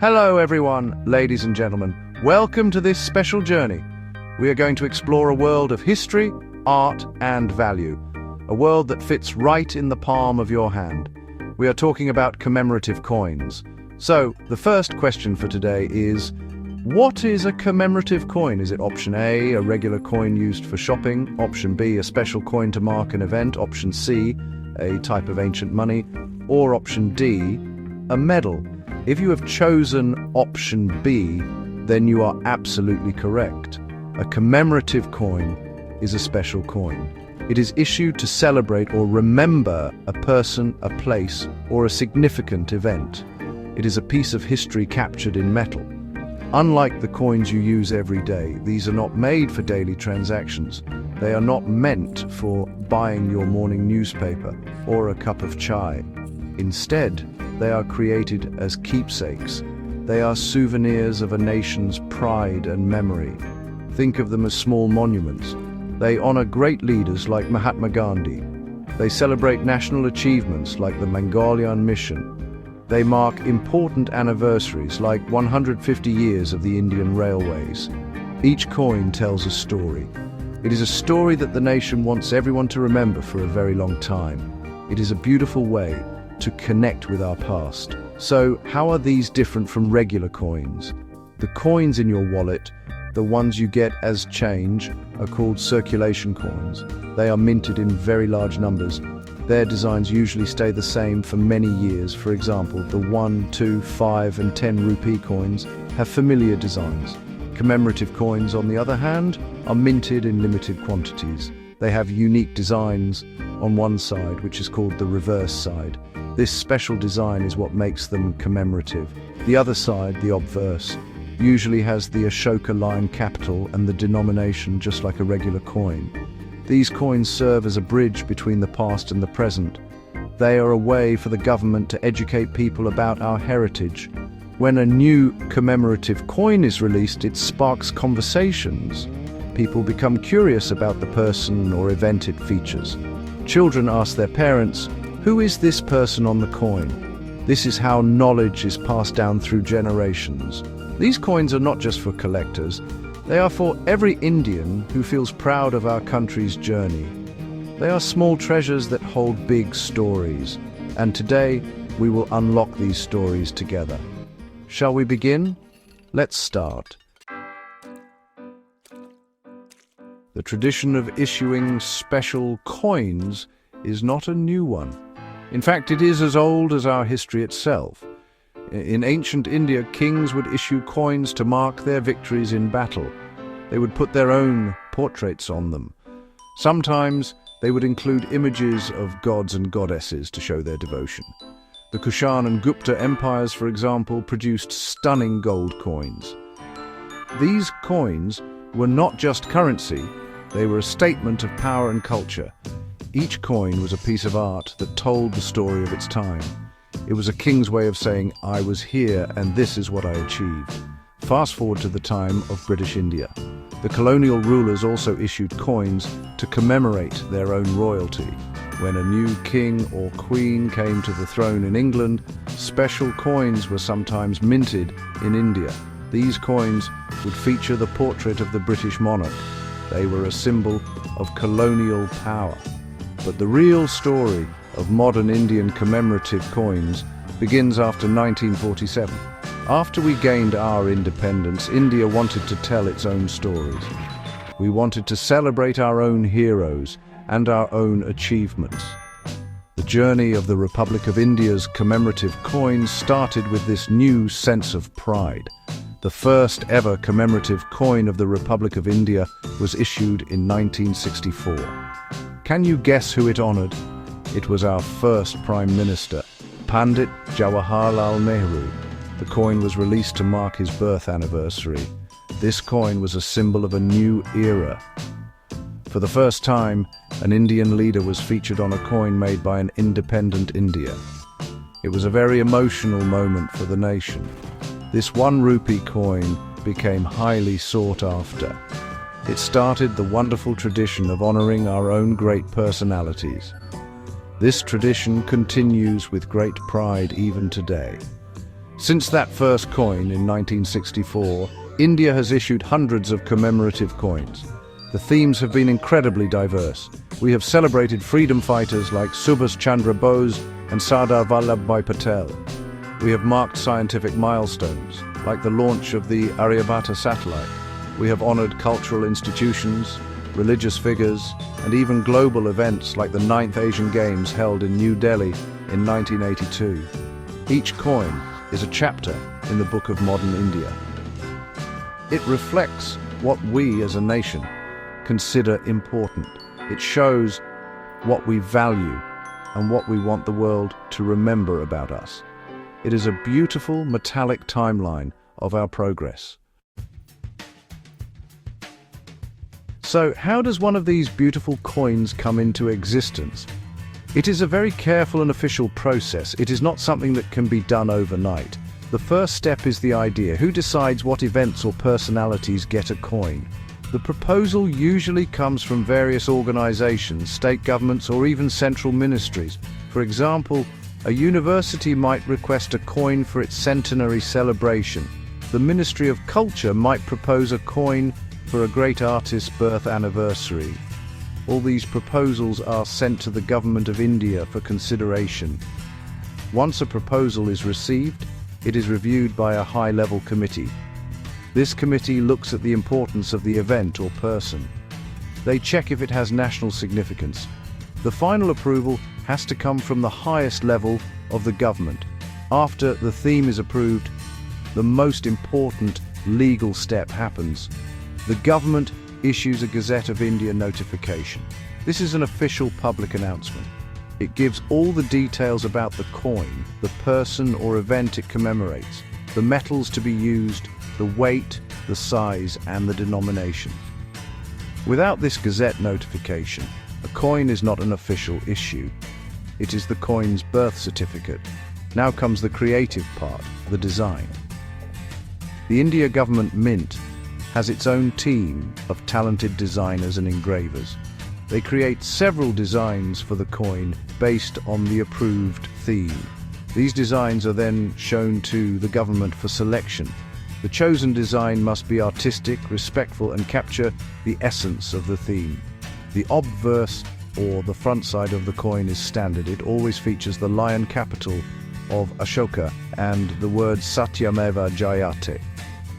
Hello everyone, ladies and gentlemen. Welcome to this special journey. We are going to explore a world of history, art, and value. A world that fits right in the palm of your hand. We are talking about commemorative coins. So, the first question for today is, what is a commemorative coin? Is it option A, a regular coin used for shopping? Option B, a special coin to mark an event? Option C, a type of ancient money? Or option D, a medal? If you have chosen option B, then you are absolutely correct. A commemorative coin is a special coin. It is issued to celebrate or remember a person, a place, or a significant event. It is a piece of history captured in metal. Unlike the coins you use every day, these are not made for daily transactions. They are not meant for buying your morning newspaper or a cup of chai. Instead, they are created as keepsakes. They are souvenirs of a nation's pride and memory. Think of them as small monuments. They honor great leaders like Mahatma Gandhi. They celebrate national achievements like the Mongolian mission. They mark important anniversaries like 150 years of the Indian Railways. Each coin tells a story. It is a story that the nation wants everyone to remember for a very long time. It is a beautiful way to connect with our past. So, how are these different from regular coins? The coins in your wallet, the ones you get as change, are called circulation coins. They are minted in very large numbers. Their designs usually stay the same for many years. For example, the 1, 2, 5 and 10 rupee coins have familiar designs. Commemorative coins, on the other hand, are minted in limited quantities. They have unique designs on one side, which is called the reverse side. This special design is what makes them commemorative. The other side, the obverse, usually has the Ashoka line capital and the denomination just like a regular coin. These coins serve as a bridge between the past and the present. They are a way for the government to educate people about our heritage. When a new commemorative coin is released, it sparks conversations. People become curious about the person or event it features. Children ask their parents, "Who is this person on the coin?" This is how knowledge is passed down through generations. These coins are not just for collectors. They are for every Indian who feels proud of our country's journey. They are small treasures that hold big stories. And today, we will unlock these stories together. Shall we begin? Let's start. The tradition of issuing special coins is not a new one. In fact, it is as old as our history itself. In ancient India, kings would issue coins to mark their victories in battle. They would put their own portraits on them. Sometimes they would include images of gods and goddesses to show their devotion. The Kushan and Gupta empires, for example, produced stunning gold coins. These coins were not just currency, they were a statement of power and culture. Each coin was a piece of art that told the story of its time. It was a king's way of saying, "I was here and this is what I achieved." Fast forward to the time of British India. The colonial rulers also issued coins to commemorate their own royalty. When a new king or queen came to the throne in England, special coins were sometimes minted in India. These coins would feature the portrait of the British monarch. They were a symbol of colonial power. But the real story of modern Indian commemorative coins begins after 1947. After we gained our independence, India wanted to tell its own stories. We wanted to celebrate our own heroes and our own achievements. The journey of the Republic of India's commemorative coins started with this new sense of pride. The first ever commemorative coin of the Republic of India was issued in 1964. Can you guess who it honored? It was our first Prime Minister, Pandit Jawaharlal Nehru. The coin was released to mark his birth anniversary. This coin was a symbol of a new era. For the first time, an Indian leader was featured on a coin made by an independent India. It was a very emotional moment for the nation. This 1 rupee coin became highly sought after. It started the wonderful tradition of honoring our own great personalities. This tradition continues with great pride even today. Since that first coin in 1964, India has issued hundreds of commemorative coins. The themes have been incredibly diverse. We have celebrated freedom fighters like Subhash Chandra Bose and Sardar Vallabhbhai Patel. We have marked scientific milestones, like the launch of the Aryabhata satellite. We have honored cultural institutions, religious figures, and even global events like the 9th Asian Games held in New Delhi in 1982. Each coin is a chapter in the book of modern India. It reflects what we as a nation consider important. It shows what we value and what we want the world to remember about us. It is a beautiful metallic timeline of our progress. So, how does one of these beautiful coins come into existence? It is a very careful and official process. It is not something that can be done overnight. The first step is the idea. Who decides what events or personalities get a coin? The proposal usually comes from various organizations, state governments, or even central ministries. For example, a university might request a coin for its centenary celebration. The Ministry of Culture might propose a coin for a great artist's birth anniversary. All these proposals are sent to the Government of India for consideration. Once a proposal is received, it is reviewed by a high-level committee. This committee looks at the importance of the event or person. They check if it has national significance. The final approval has to come from the highest level of the government. After the theme is approved, the most important legal step happens. The government issues a Gazette of India notification. This is an official public announcement. It gives all the details about the coin, the person or event it commemorates, the metals to be used, the weight, the size, and the denomination. Without this Gazette notification, a coin is not an official issue. It is the coin's birth certificate. Now comes the creative part, the design. The India Government Mint has its own team of talented designers and engravers. They create several designs for the coin based on the approved theme. These designs are then shown to the government for selection. The chosen design must be artistic, respectful, and capture the essence of the theme. The obverse, or the front side of the coin, is standard. It always features the lion capital of Ashoka and the word Satyameva Jayate.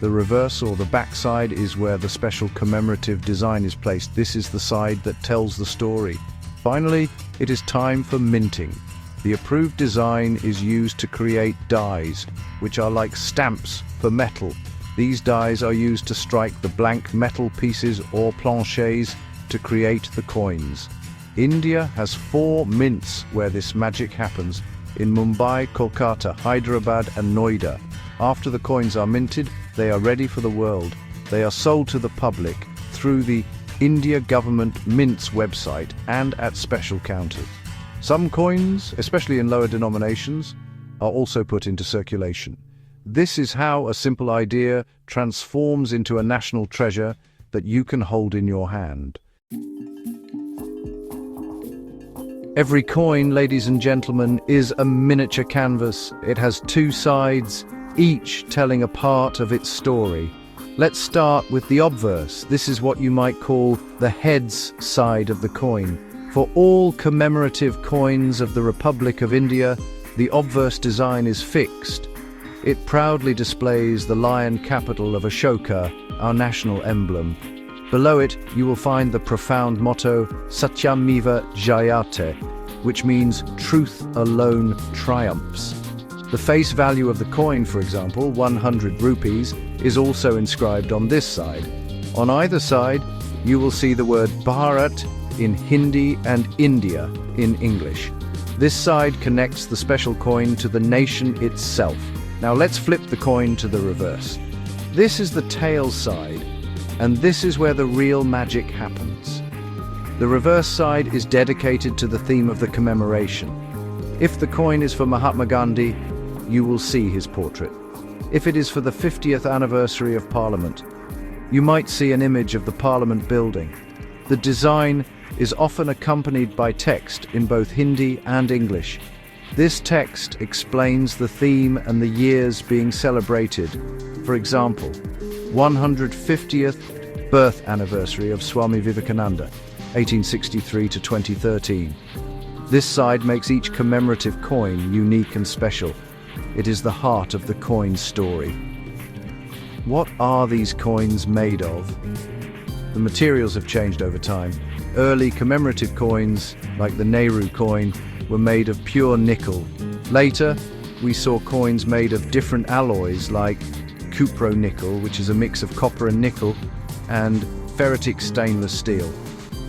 The reverse, or the back side, is where the special commemorative design is placed. This is the side that tells the story. Finally, it is time for minting. The approved design is used to create dies, which are like stamps for metal. These dies are used to strike the blank metal pieces or planchets to create the coins. India has 4 mints where this magic happens: in Mumbai, Kolkata, Hyderabad, and Noida. After the coins are minted, they are ready for the world. They are sold to the public through the India Government Mints website and at special counters. Some coins, especially in lower denominations, are also put into circulation. This is how a simple idea transforms into a national treasure that you can hold in your hand. Every coin, ladies and gentlemen, is a miniature canvas. It has 2 sides, each telling a part of its story. Let's start with the obverse. This is what you might call the heads side of the coin. For all commemorative coins of the Republic of India, the obverse design is fixed. It proudly displays the lion capital of Ashoka, our national emblem. Below it, you will find the profound motto, Satyameva Jayate, which means truth alone triumphs. The face value of the coin, for example, 100 rupees, is also inscribed on this side. On either side, you will see the word Bharat in Hindi and India in English. This side connects the special coin to the nation itself. Now let's flip the coin to the reverse. This is the tail side, and this is where the real magic happens. The reverse side is dedicated to the theme of the commemoration. If the coin is for Mahatma Gandhi, you will see his portrait. If it is for the 50th anniversary of Parliament, you might see an image of the Parliament building. The design is often accompanied by text in both Hindi and English. This text explains the theme and the years being celebrated. For example, 150th birth anniversary of Swami Vivekananda, 1863 to 2013. This side makes each commemorative coin unique and special. It is the heart of the coin story. What are these coins made of? The materials have changed over time. Early commemorative coins, like the Nehru coin, were made of pure nickel. Later, we saw coins made of different alloys like cupro-nickel, which is a mix of copper and nickel, and ferritic stainless steel.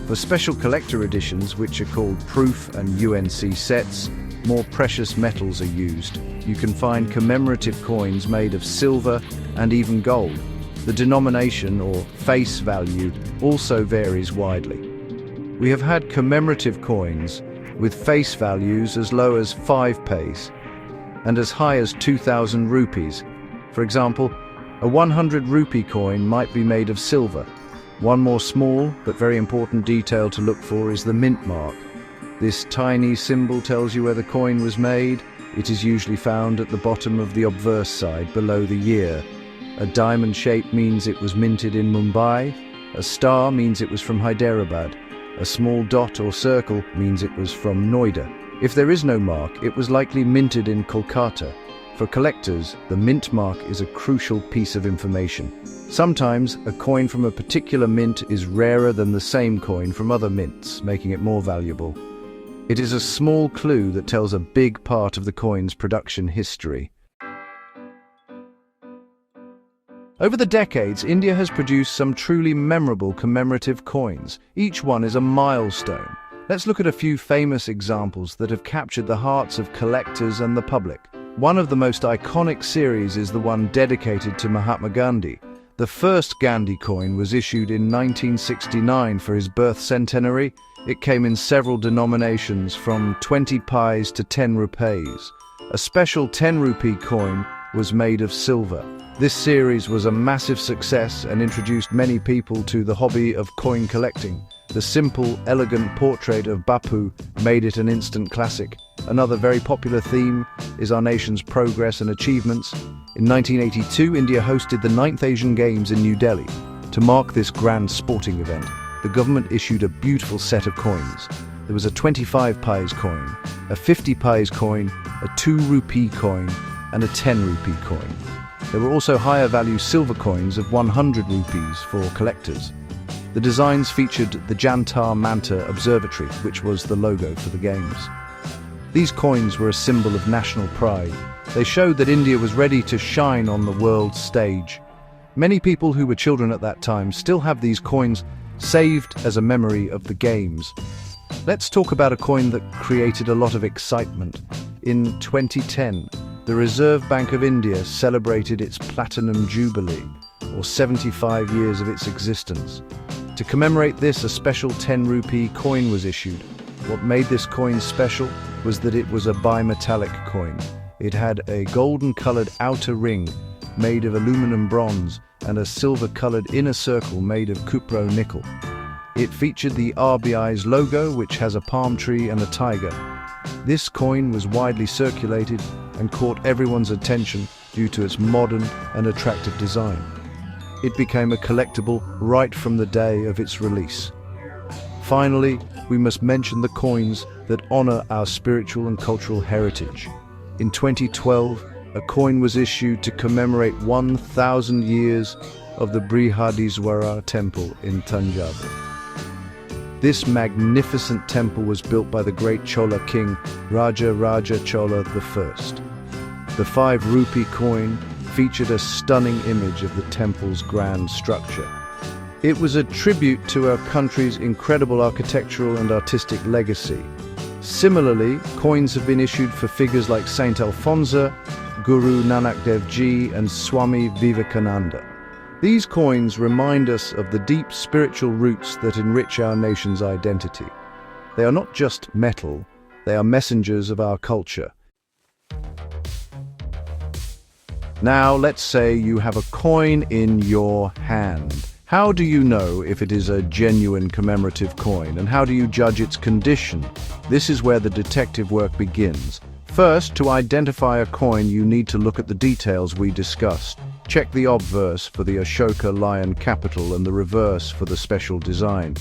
For special collector editions, which are called proof and UNC sets, more precious metals are used. You can find commemorative coins made of silver and even gold. The denomination, or face value, also varies widely. We have had commemorative coins with face values as low as 5 paise and as high as 2,000 rupees. For example, a 100 rupee coin might be made of silver. One more small but very important detail to look for is the mint mark. This tiny symbol tells you where the coin was made. It is usually found at the bottom of the obverse side below the year. A diamond shape means it was minted in Mumbai. A star means it was from Hyderabad. A small dot or circle means it was from Noida. If there is no mark, it was likely minted in Kolkata. For collectors, the mint mark is a crucial piece of information. Sometimes, a coin from a particular mint is rarer than the same coin from other mints, making it more valuable. It is a small clue that tells a big part of the coin's production history. Over the decades, India has produced some truly memorable commemorative coins. Each one is a milestone. Let's look at a few famous examples that have captured the hearts of collectors and the public. One of the most iconic series is the one dedicated to Mahatma Gandhi. The first Gandhi coin was issued in 1969 for his birth centenary. It came in several denominations from 20 paise to 10 rupees. A special 10 rupee coin was made of silver. This series was a massive success and introduced many people to the hobby of coin collecting. The simple, elegant portrait of Bapu made it an instant classic. Another very popular theme is our nation's progress and achievements. In 1982, India hosted the 9th Asian Games in New Delhi. To mark this grand sporting event, the government issued a beautiful set of coins. There was a 25 paise coin, a 50 paise coin, a 2 rupee coin, and a 10 rupee coin. There were also higher value silver coins of 100 rupees for collectors. The designs featured the Jantar Manta Observatory, which was the logo for the Games. These coins were a symbol of national pride. They showed that India was ready to shine on the world stage. Many people who were children at that time still have these coins saved as a memory of the Games. Let's talk about a coin that created a lot of excitement. In 2010, the Reserve Bank of India celebrated its Platinum Jubilee, or 75 years of its existence. To commemorate this, a special 10 rupee coin was issued. What made this coin special was that it was a bimetallic coin. It had a golden-colored outer ring made of aluminum bronze and a silver-colored inner circle made of cupro-nickel. It featured the RBI's logo, which has a palm tree and a tiger. This coin was widely circulated and caught everyone's attention due to its modern and attractive design. It became a collectible right from the day of its release. Finally, we must mention the coins that honor our spiritual and cultural heritage. In 2012, a coin was issued to commemorate 1,000 years of the Brihadiswara temple in Tanjavur. This magnificent temple was built by the great Chola king Raja Chola I. The 5 rupee coin featured a stunning image of the temple's grand structure. It was a tribute to our country's incredible architectural and artistic legacy. Similarly, coins have been issued for figures like Saint Alphonse, Guru Nanak Dev Ji, and Swami Vivekananda. These coins remind us of the deep spiritual roots that enrich our nation's identity. They are not just metal, they are messengers of our culture. Now, let's say you have a coin in your hand. How do you know if it is a genuine commemorative coin, and how do you judge its condition? This is where the detective work begins. First, to identify a coin, you need to look at the details we discussed. Check the obverse for the Ashoka lion capital and the reverse for the special design.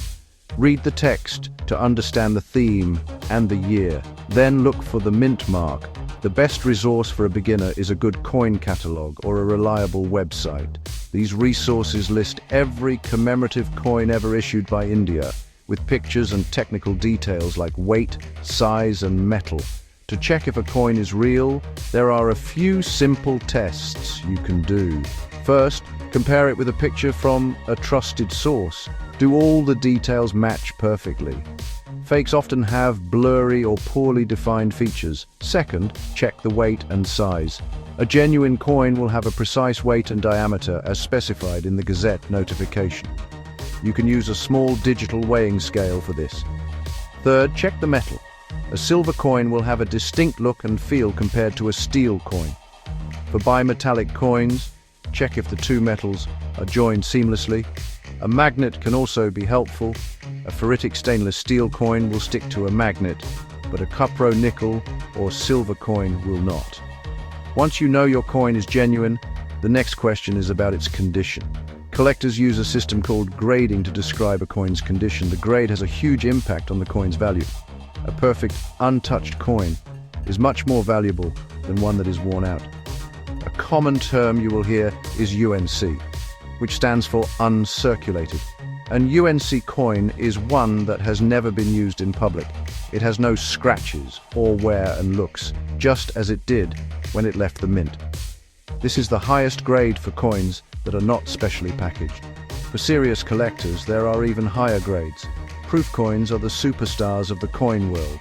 Read the text to understand the theme and the year. Then look for the mint mark. The best resource for a beginner is a good coin catalog or a reliable website. These resources list every commemorative coin ever issued by India, with pictures and technical details like weight, size, and metal. To check if a coin is real, there are a few simple tests you can do. First, compare it with a picture from a trusted source. Do all the details match perfectly? Fakes often have blurry or poorly defined features. Second, check the weight and size. A genuine coin will have a precise weight and diameter as specified in the Gazette notification. You can use a small digital weighing scale for this. Third, check the metal. A silver coin will have a distinct look and feel compared to a steel coin. For bimetallic coins, check if the two metals are joined seamlessly. A magnet can also be helpful. A ferritic stainless steel coin will stick to a magnet, but a cupro nickel or silver coin will not. Once you know your coin is genuine, the next question is about its condition. Collectors use a system called grading to describe a coin's condition. The grade has a huge impact on the coin's value. A perfect, untouched coin is much more valuable than one that is worn out. A common term you will hear is UNC, which stands for uncirculated. An UNC coin is one that has never been used in public. It has no scratches or wear and looks, just as it did when it left the mint. This is the highest grade for coins that are not specially packaged. For serious collectors, there are even higher grades. Proof coins are the superstars of the coin world.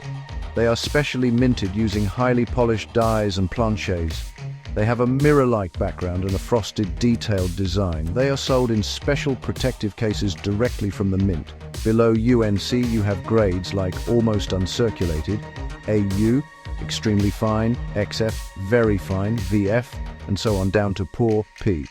They are specially minted using highly polished dies and planchets. They have a mirror-like background and a frosted, detailed design. They are sold in special protective cases directly from the mint. Below UNC, you have grades like almost uncirculated, AU, extremely fine, XF, very fine, VF, and so on down to poor, P.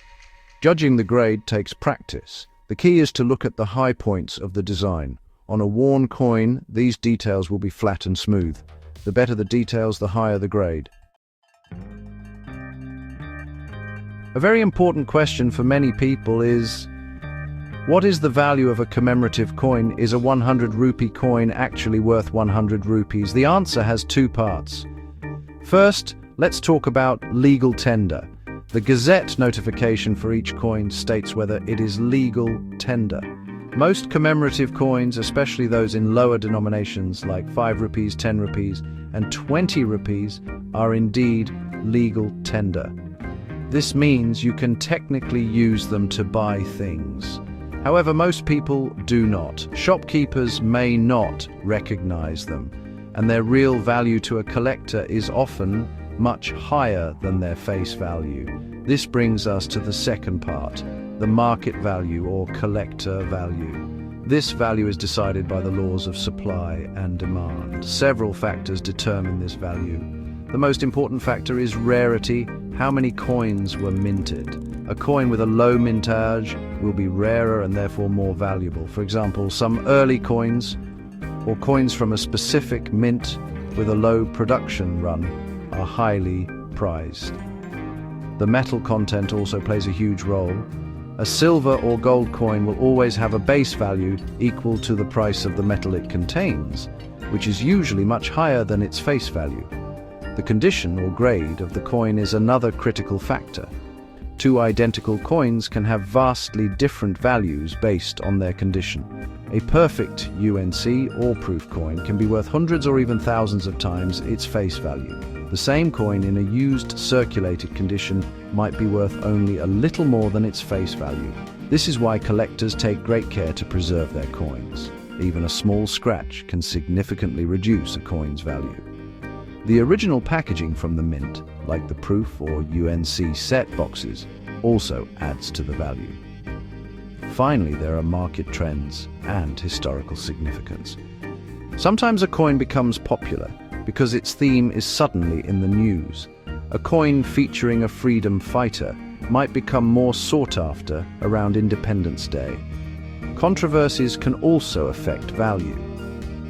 Judging the grade takes practice. The key is to look at the high points of the design. On a worn coin, these details will be flat and smooth. The better the details, the higher the grade. A very important question for many people is, what is the value of a commemorative coin? Is a 100 rupee coin actually worth 100 rupees? The answer has two parts. First, let's talk about legal tender. The Gazette notification for each coin states whether it is legal tender. Most commemorative coins, especially those in lower denominations like 5 rupees, 10 rupees, and 20 rupees, are indeed legal tender. This means you can technically use them to buy things. However, most people do not. Shopkeepers may not recognize them, and their real value to a collector is often much higher than their face value. This brings us to the second part, the market value or collector value. This value is decided by the laws of supply and demand. Several factors determine this value. The most important factor is rarity. How many coins were minted? A coin with a low mintage will be rarer and therefore more valuable. For example, some early coins or coins from a specific mint with a low production run are highly prized. The metal content also plays a huge role. A silver or gold coin will always have a base value equal to the price of the metal it contains, which is usually much higher than its face value. The condition or grade of the coin is another critical factor. Two identical coins can have vastly different values based on their condition. A perfect UNC or proof coin can be worth hundreds or even thousands of times its face value. The same coin in a used, circulated condition might be worth only a little more than its face value. This is why collectors take great care to preserve their coins. Even a small scratch can significantly reduce a coin's value. The original packaging from the mint, like the proof or UNC set boxes, also adds to the value. Finally, there are market trends and historical significance. Sometimes a coin becomes popular because its theme is suddenly in the news. A coin featuring a freedom fighter might become more sought after around Independence Day. Controversies can also affect value.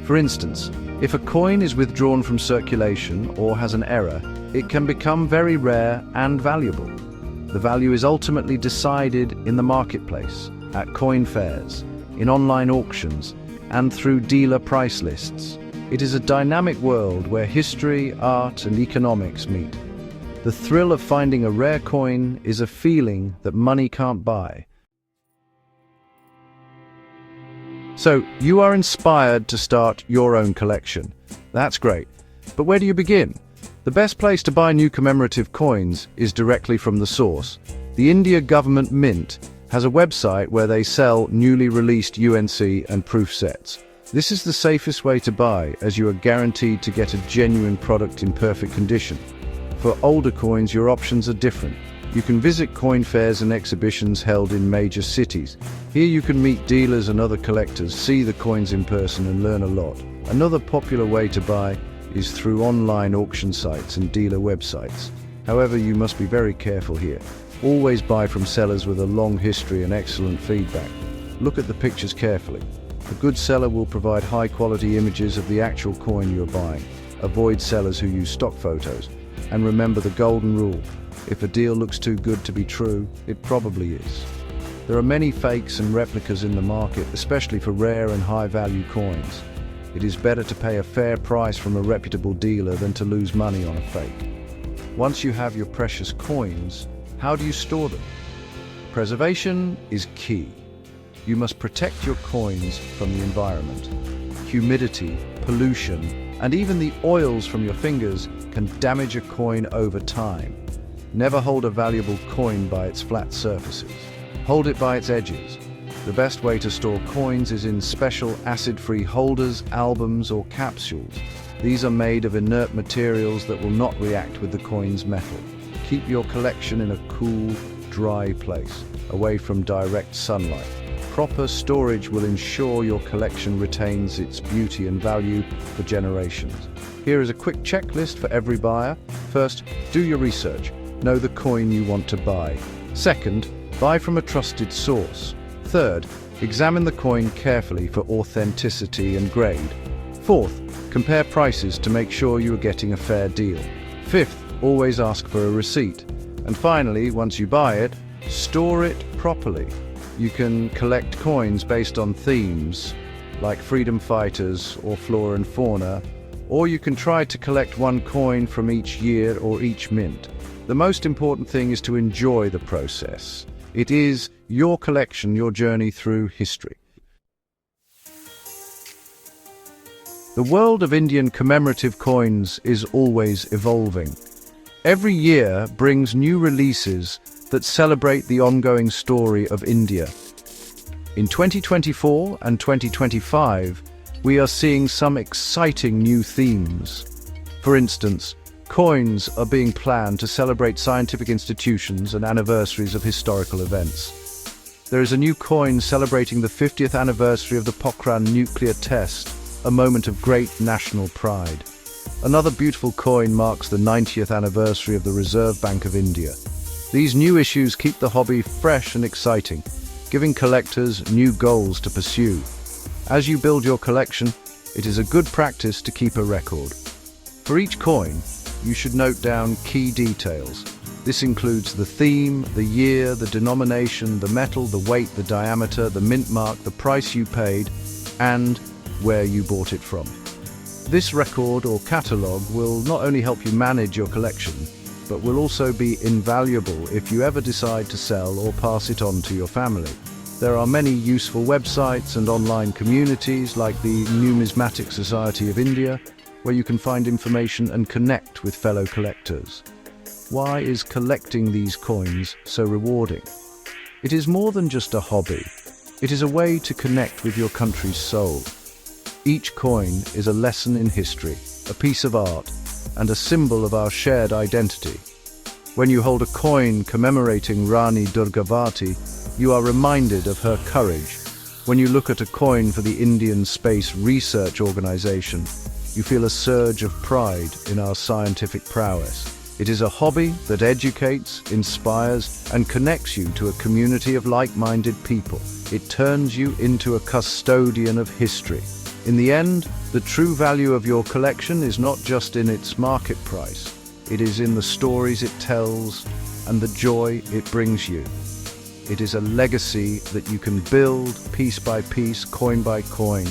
For instance, If a coin is withdrawn from circulation or has an error, it can become very rare and valuable. The value is ultimately decided in the marketplace, at coin fairs, in online auctions, and through dealer price lists. It is a dynamic world where history, art, and economics meet. The thrill of finding a rare coin is a feeling that money can't buy. So, you are inspired to start your own collection. That's great. But where do you begin? The best place to buy new commemorative coins is directly from the source. The India Government Mint has a website where they sell newly released UNC and proof sets. This is the safest way to buy, as you are guaranteed to get a genuine product in perfect condition. For older coins, your options are different. You can visit coin fairs and exhibitions held in major cities. Here you can meet dealers and other collectors, see the coins in person, and learn a lot. Another popular way to buy is through online auction sites and dealer websites. However, you must be very careful here. Always buy from sellers with a long history and excellent feedback. Look at the pictures carefully. A good seller will provide high-quality images of the actual coin you're buying. Avoid sellers who use stock photos. And remember the golden rule: if a deal looks too good to be true, it probably is. There are many fakes and replicas in the market, especially for rare and high-value coins. It is better to pay a fair price from a reputable dealer than to lose money on a fake. Once you have your precious coins, how do you store them? Preservation is key. You must protect your coins from the environment. Humidity, pollution, and even the oils from your fingers can damage a coin over time. Never hold a valuable coin by its flat surfaces. Hold it by its edges. The best way to store coins is in special acid-free holders, albums, or capsules. These are made of inert materials that will not react with the coin's metal. Keep your collection in a cool, dry place, away from direct sunlight. Proper storage will ensure your collection retains its beauty and value for generations. Here is a quick checklist for every buyer. First, do your research. Know the coin you want to buy. Second, buy from a trusted source. Third, examine the coin carefully for authenticity and grade. Fourth, compare prices to make sure you are getting a fair deal. Fifth, always ask for a receipt. And finally, once you buy it, store it properly. You can collect coins based on themes, like freedom fighters or flora and fauna, or you can try to collect one coin from each year or each mint. The most important thing is to enjoy the process. It is your collection, your journey through history. The world of Indian commemorative coins is always evolving. Every year brings new releases that celebrate the ongoing story of India. In 2024 and 2025, we are seeing some exciting new themes. For instance, coins are being planned to celebrate scientific institutions and anniversaries of historical events. There is a new coin celebrating the 50th anniversary of the Pokhran nuclear test, a moment of great national pride. Another beautiful coin marks the 90th anniversary of the Reserve Bank of India. These new issues keep the hobby fresh and exciting, giving collectors new goals to pursue. As you build your collection, it is a good practice to keep a record. For each coin, you should note down key details. This includes the theme, the year, the denomination, the metal, the weight, the diameter, the mint mark, the price you paid, and where you bought it from. This record or catalogue will not only help you manage your collection, but will also be invaluable if you ever decide to sell or pass it on to your family. There are many useful websites and online communities like the Numismatic Society of India, where you can find information and connect with fellow collectors. Why is collecting these coins so rewarding? It is more than just a hobby. It is a way to connect with your country's soul. Each coin is a lesson in history, a piece of art, and a symbol of our shared identity. When you hold a coin commemorating Rani Durgavati, you are reminded of her courage. When you look at a coin for the Indian Space Research Organization, you feel a surge of pride in our scientific prowess. It is a hobby that educates, inspires, and connects you to a community of like-minded people. It turns you into a custodian of history. In the end, the true value of your collection is not just in its market price. It is in the stories it tells and the joy it brings you. It is a legacy that you can build piece by piece, coin by coin.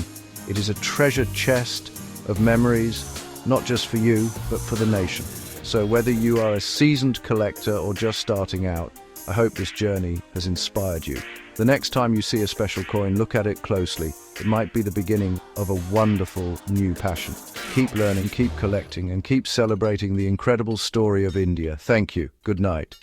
It is a treasure chest of memories, not just for you, but for the nation. So whether you are a seasoned collector or just starting out, I hope this journey has inspired you. The next time you see a special coin, look at it closely. It might be the beginning of a wonderful new passion. Keep learning, keep collecting, and keep celebrating the incredible story of India. Thank you. Good night.